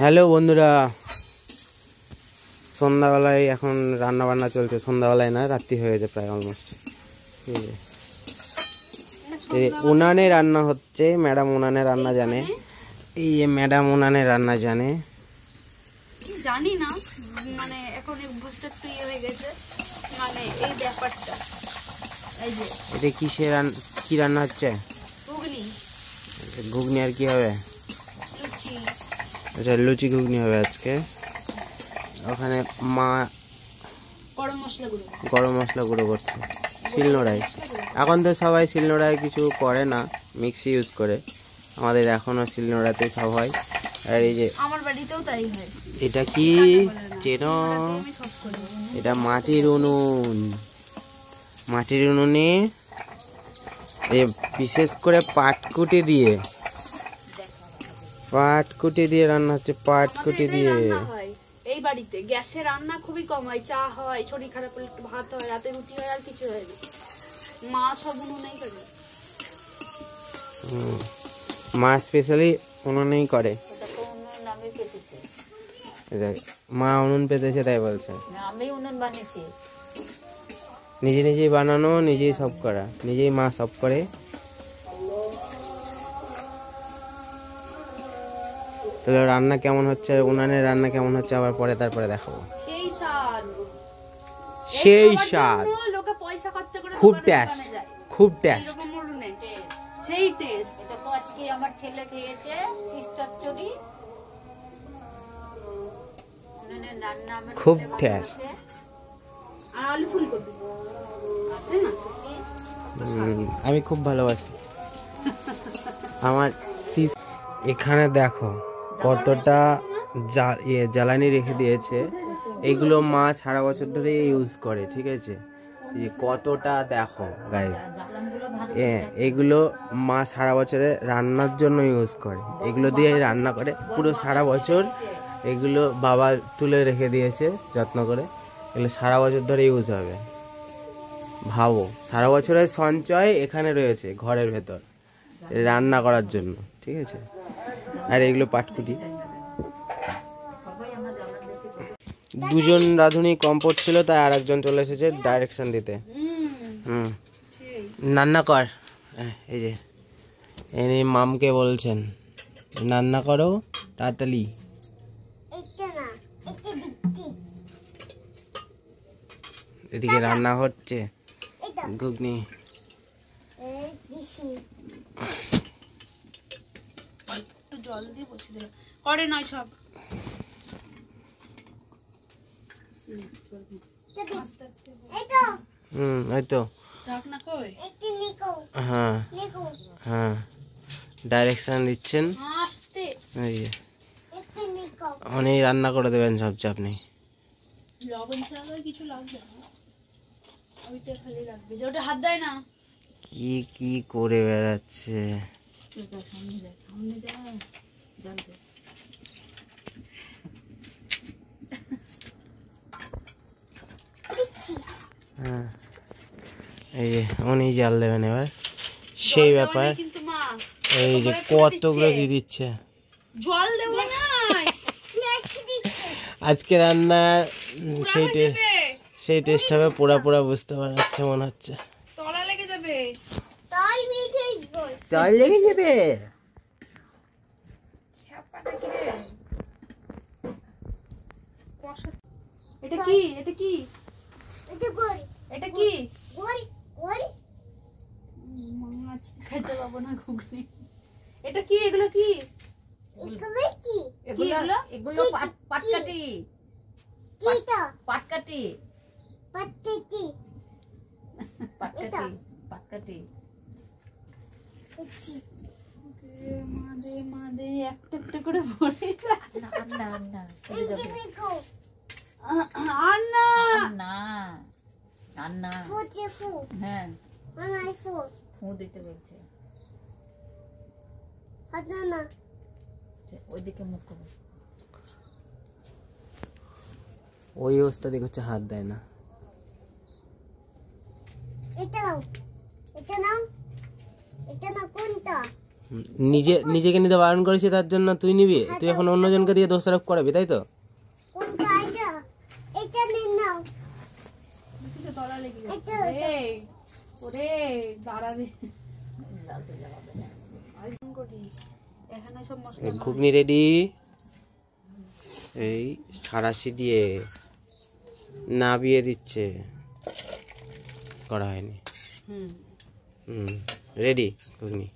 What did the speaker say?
Hello বন্ধুরা, সন্ধ্যাবেলায় এখন রান্না বান্না চলছে। সন্ধ্যাবেলায় না, রাত্রি হয়ে গেছে প্রায় অলমোস্ট। উনানে রান্না হচ্ছে। ম্যাডাম উনানে রান্না জানে। এই যে ম্যাডাম উনানে রান্না জানে। জানি না, মানে এখন অভ্যাসটা একটু হয়ে গেছে, মানে এই ব্যাপারটা। এই যে এটা কি রান্না হচ্ছে? ঘুগনি। ঘুগনি আর কি হবে? লুচি। আচ্ছা, লুচি ঘুগনি হবে আজকে। ওখানে মা গরম মশলা গুঁড়ো করছে শিলনোড়ায়। এখন তো সবাই শিলনোড়ায় কিছু করে না, মিক্সি ইউজ করে। আমাদের এখনো শিলনোড়াতে সব হয়। আর এই যে আমার বাড়িতেও তাই হয়। এটা কি চেনো? এটা মাটির উনুন। মাটির উনুনে বিশেষ করে পাটকুটি দিয়ে রান্না হচ্ছে। পাটকুটি দিয়ে এই বাড়িতে গ্যাসে রান্না খুবই কম হয়। চা হয়, শরীর খারাপ হলে একটু ভাত হয়, রাতে রুটি হয়, আর কিছু হয় না। মা সব উনুনেই করে। মা স্পেশালি উনুনেই করে। মা উনুন পেতেছে তাই বলছে। আমি উনুন বানিয়েছি। নিজেই বানানো, নিজেই সব করা, নিজেই মা সব করে। তাহলে রান্না কেমন হচ্ছে, উনানের রান্না কেমন হচ্ছে আবার পরে তারপরে দেখাবো। সেই স্বাদ লোকে পয়সা খরচ করে খুব টেস্ট, খুব টেস্ট। সেই টেস্ট। এটা তো আজকে আমার ছেলে খেয়েছে সিস্টারচুরি। উনানের রান্না আমার খুব টেস্ট। আর আলু ফুলকপি আছে না? আমি খুব ভালোবাসি আমার। এখানে দেখো কতটা জ্বালানি রেখে দিয়েছে। এগুলো মা সারা বছর ধরে ইউজ করে, ঠিক আছে? কতটা দেখো গাইস, এগুলো মা সারা বছরে রান্নার জন্য ইউজ করে। এগুলো দিয়ে রান্না করে পুরো সারা বছর। এগুলো বাবা তুলে রেখে দিয়েছে যত্ন করে। এগুলো সারা বছর ধরে ইউজ হবে। ভাবো, সারা বছরের সঞ্চয় এখানে রয়েছে ঘরের ভেতর রান্না করার জন্য, ঠিক আছে? আর এগুলো পাটকুটি। দুজন রাঁধুনি কম পড়ছিল, তাই আর একজন চলে এসেছে ডাইরেকশন দিতে। রান্না কর। এই যে এনে মামকে বলছেন রান্না করো তাড়াতাড়ি। এদিকে রান্না হচ্ছে ঘুগনি। জল দিয়ে বসে দিলাম। করে নয় সব। এই তো। হ্যাঁ হ্যাঁ, ডাইরেকশন দিচ্ছেন। উনি রান্না করে দেবেন, সব চাপ নেই। লবণ ছাড়া কিছু লাগবে না, ওইটা খালি লাগবে। যে ওটা হাত দেয় না। কি করে বেড়াচ্ছে। সামনে যা, জল দে। হ্যাঁ, এই যে উনি জাল দেবেন এবার। সেই ব্যাপার। এই যে কতগুলো দিয়ে দিচ্ছে। জল দেব না আজকে রান্না সেই টেস্ট হবে। পুরা বুঝতে পারছে মনে হচ্ছে। তলা লেগে যাবে। জল লেগে যাবে। এটা কি? এটা কি? এটা কি? খাইতে পাবো না ঘুগনি। এটা কি? এগুলো কি? এগুলো পাটকাটি। পাটকাটি। পাটকাটি। মাদে একটা একটা করে ভরে। দিতে বলছে। ওইদিকে মুখ করো। ওই অবস্থা দেখছে, হাত দেয় না। নিজেকে নিতে বারণ করেছি তার জন্য তুই নিবি? তুই এখন অন্যজনকে দিয়ে দোষারোপ করাবি, তাই তো? কিছু তলা লেগে যাচ্ছে রে। ওরে দাঁড়া রে। এখানে সব মশলা ঘুগনি রেডি। এই সারাশি দিয়ে নাবিয়ে দিচ্ছে, করা হয়নি। রেডি ঘুগনি।